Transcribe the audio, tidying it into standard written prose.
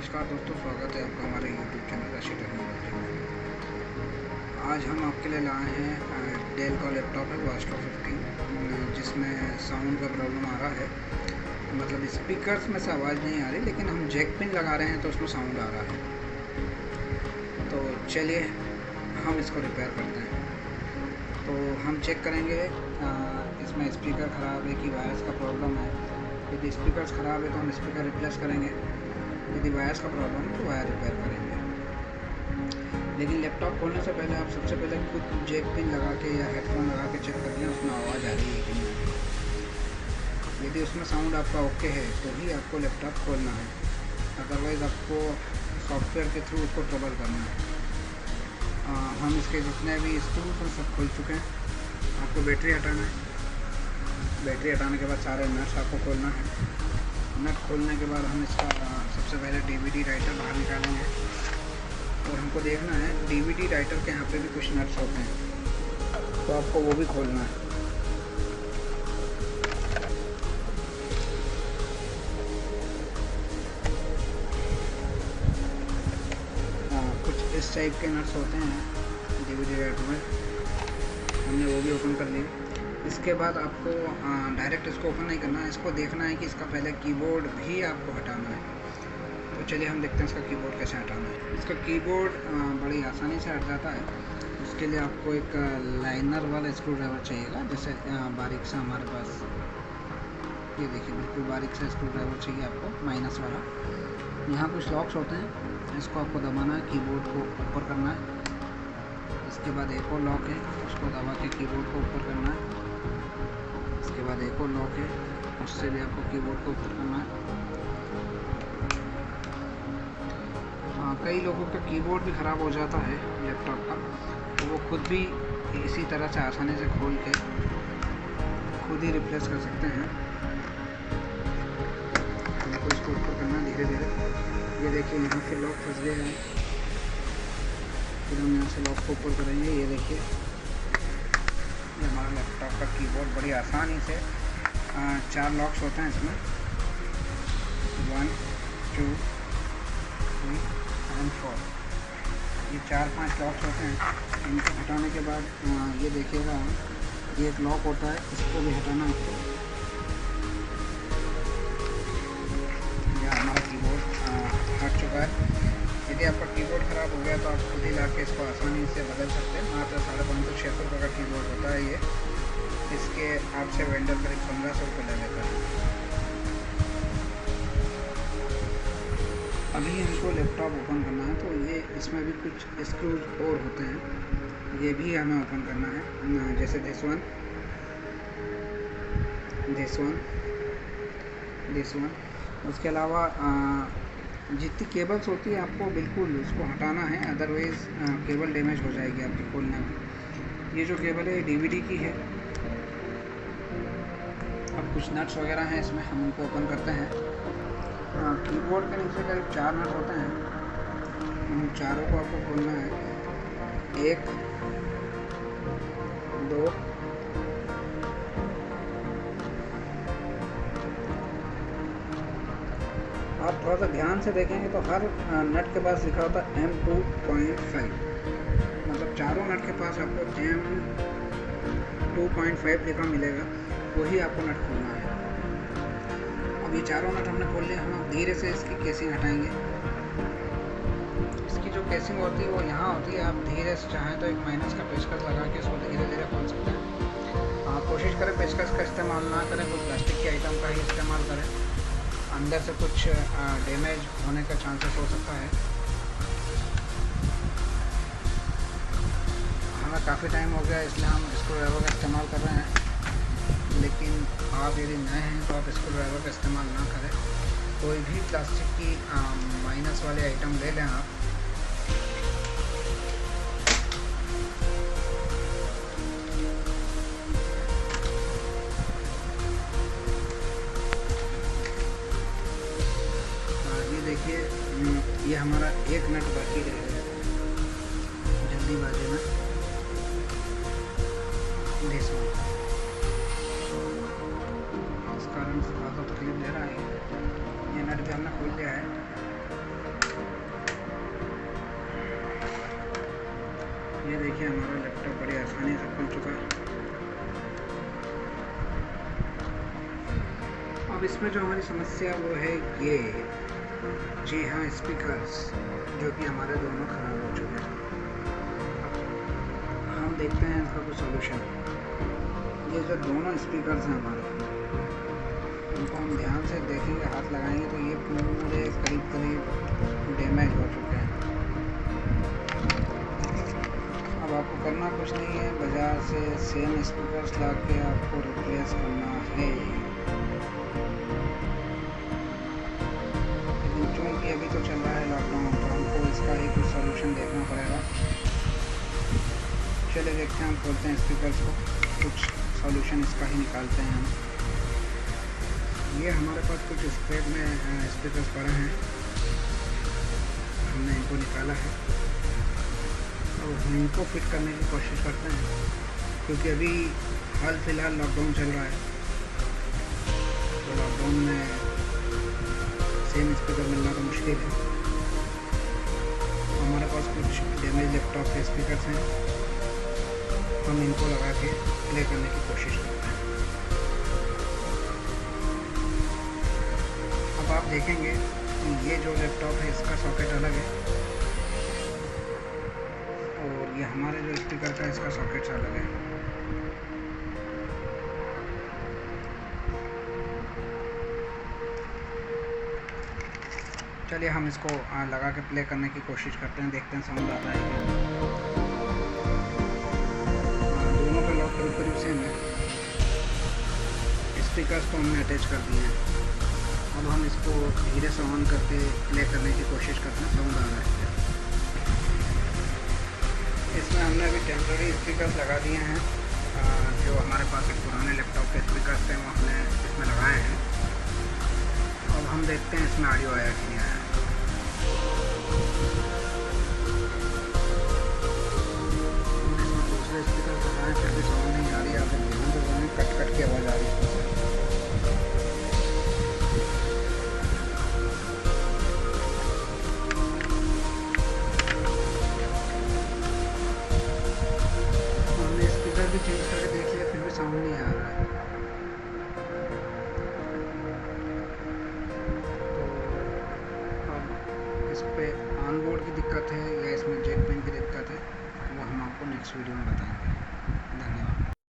नमस्कार दोस्तों, स्वागत है आपका हमारे YouTube चैनल रशी टेक्नोलॉजी में। आज हम आपके लिए लाए हैं डेल का लैपटॉप है वास्ट्रो 15, जिसमें साउंड का प्रॉब्लम आ रहा है। मतलब स्पीकर्स में से आवाज़ नहीं आ रही, लेकिन हम जैक पिन लगा रहे हैं तो उसमें साउंड आ रहा है। तो चलिए हम इसको रिपेयर करते हैं। तो हम चेक करेंगे इसमें स्पीकर ख़राब है कि वायर्स का प्रॉब्लम है। यदि स्पीकर्स ख़राब है तो हम स्पीकर रिप्लेस करेंगे, यदि वायर्स का प्रॉब्लम है तो वायर रिपेयर करेंगे। लेकिन लैपटॉप खोलने से पहले आप सबसे पहले खुद जैक पिन लगा के या हेडफोन लगा के चेक कर लें उसमें आवाज़ आ रही है कि नहीं। यदि उसमें साउंड आपका ओके है तो ही आपको लैपटॉप खोलना है, अदरवाइज़ आपको सॉफ्टवेयर के थ्रू उसको ट्रबल करना है। हम इसके जितने भी स्क्रूज हैं सब खोल चुके हैं। आपको बैटरी हटाना है। बैटरी हटाने के बाद सारे नट्स आपको खोलना है। नट खोलने के बाद हम इसका सबसे पहले DVD राइटर बाहर निकालेंगे और हमको देखना है DVD राइटर के यहाँ पे भी कुछ नट्स होते हैं, तो आपको वो भी खोलना है। कुछ इस टाइप के नट्स होते हैं DVD राइटर में, हमने वो भी ओपन कर लिए। इसके बाद आपको डायरेक्ट इसको ओपन नहीं करना है, इसको देखना है कि इसका पहले कीबोर्ड भी आपको हटाना है। तो चलिए हम देखते हैं इसका कीबोर्ड कैसे हटाना है। इसका कीबोर्ड बड़ी आसानी से हट जाता है। उसके लिए आपको एक लाइनर वाला स्क्रू ड्राइवर चाहिएगा, जैसे बारीक सा हमारे पास ये देखिए, बिल्कुल बारीक सा स्क्रू ड्राइवर चाहिए आपको, माइनस वाला। यहाँ कुछ लॉक्स होते हैं, इसको आपको दबाना है, कीबोर्ड को ऊपर करना है। इसके बाद एक और लॉक है, उसको दबा के कीबोर्ड को ऊपर करना है। इसके बाद एक और लॉक है, उससे भी आपको कीबोर्ड को ऊपर करना है। कई लोगों का कीबोर्ड भी ख़राब हो जाता है लैपटॉप का, तो वो खुद भी इसी तरह से आसानी से खोल के खुद ही रिप्लेस कर सकते हैं। हमको इसको ऊपर करना है धीरे धीरे। ये देखिए यहाँ के लॉक फंस गए हैं, फिर हम यहाँ से लॉक को ऊपर करेंगे। ये देखिए हमारा लैपटॉप का कीबोर्ड बड़ी आसानी से 4 लॉक्स होते हैं इसमें, 1 2 3 और 4। ये 4-5 लॉक्स होते हैं। इनको हटाने के बाद ये देखिएगा, ये एक लॉक होता है, इसको भी हटाना है आपको। यह हमारा कीबोर्ड हट चुका है। यदि आपका कीबोर्ड ख़राब हो गया तो आप खुद ही ला के इसको आसानी से बदल सकते हैं। मात्र 550-600 रुपये का कीबोर्ड होता है ये। इसके आपसे वेंडर करीब 1500 रुपये ले लेता है। अभी हमको लैपटॉप ओपन करना है, तो ये इसमें भी कुछ स्क्रूज और होते हैं, ये भी हमें ओपन करना है। जैसे दिस वन, उसके अलावा जितनी केबल्स होती है आपको बिल्कुल उसको हटाना है, अदरवाइज़ केबल डैमेज हो जाएगी आपके खोलने में। ये जो केबल है DVD की है। अब कुछ नट्स वगैरह हैं इसमें, हम उनको ओपन करते हैं। कीबोर्ड के नीचे करीब 4 नट होते हैं, उन चारों को आपको खोलना है। 1 2 आप थोड़ा सा ध्यान से देखेंगे तो हर नट के पास लिखा होता है M2.5, मतलब चारों नट के पास आपको M2.5 लिखा मिलेगा, वही आपको नट खोलना है। अब ये चारों नट हमने खोल लिए। हम धीरे से इसकी केसिंग हटाएंगे। इसकी जो केसिंग होती है वो यहाँ होती है। आप धीरे से चाहें तो एक माइनस का पेचकस लगा के इसको धीरे धीरे खोल सकते हैं। आप कोशिश करें पेचकस का इस्तेमाल ना करें, कोई प्लास्टिक के आइटम का ही इस्तेमाल करें, अंदर से कुछ डैमेज होने का चांसेस हो सकता है। हमें काफ़ी टाइम हो गया इसलिए हम स्क्रू ड्राइवर का इस्तेमाल कर रहे हैं, लेकिन आप यदि नए हैं तो आप स्क्रू ड्राइवर का इस्तेमाल ना करें। कोई भी प्लास्टिक की माइनस वाले आइटम ले लें आप। देखिए ये हमारा एक नट बाकी रह गया, जल्दीबाजी में इस कारण से ज़्यादा तकलीफ दे रहा है। ये नट भी हमने खोल लिया है। ये देखिए हमारा लैपटॉप बड़ी आसानी से खुल चुका है। अब इसमें जो हमारी समस्या वो है ये, जी हाँ, स्पीकर्स जो कि हमारे दोनों ख़राब हो चुके हैं। हम देखते हैं इसका कुछ सॉल्यूशन। ये जो दोनों स्पीकर्स हैं हमारे, उनको हम ध्यान से देखेंगे, हाथ लगाएंगे तो ये पूरे करीब डैमेज हो चुके हैं। अब आपको करना कुछ नहीं है, बाज़ार से सेम स्पीकर्स ला के आपको रिप्लेस करना है। लेकिन चूँकि अभी तो चल रहा है लॉकडाउन, तो हमको इसका ही कुछ सॉल्यूशन देखना पड़ेगा। चलिए देखते हैं, हम खोलते हैं स्पीकर्स को, कुछ सॉल्यूशन इसका ही निकालते हैं हम। ये हमारे पास कुछ स्क्रैप में स्पीकर्स पड़े हैं, हमने इनको निकाला है और हम इनको फिट करने की कोशिश करते हैं, क्योंकि अभी हाल फिलहाल लॉकडाउन चल रहा है। तो लॉकडाउन में सेम स्पीकर मिलना तो मुश्किल है। हमारे पास कुछ डैमेज लैपटॉप के स्पीकर्स हैं, हम इनको लगा के प्ले करने की कोशिश करते हैं। अब आप देखेंगे कि ये जो लैपटॉप है इसका सॉकेट अलग है और ये हमारे जो स्पीकर का इसका सॉकेट अलग है। चलिए हम इसको लगा के प्ले करने की कोशिश करते हैं, देखते हैं साउंड आता है क्या। दोनों का लॉक करीब सेम है। स्पीकर्स को हमने अटैच कर दिए हैं। अब हम इसको धीरे से ऑन करके प्ले करने की कोशिश करते हैं, साउंड आ रहा है। इसमें हमने अभी टेम्पररी स्पीकर्स लगा दिए हैं, जो हमारे पास एक पुराने लैपटॉप के स्पीकर्स थे वो हमने इसमें लगाए हैं। अब हम देखते हैं इसमें ऑडियो आया कि नहीं आया। इसमें दूसरे स्पीकर लगाए फिर भी साउंड नहीं आ रही। आप ध्यान से कट कट की आवाज़ आ रही है। भी चेंज करके देख लिया फिर भी साउंड नहीं आ रहा है। तो अब इस पे ऑन बोर्ड की दिक्कत है या इसमें जेट पेन की दिक्कत है, वो हम आपको नेक्स्ट वीडियो में बताएंगे। धन्यवाद।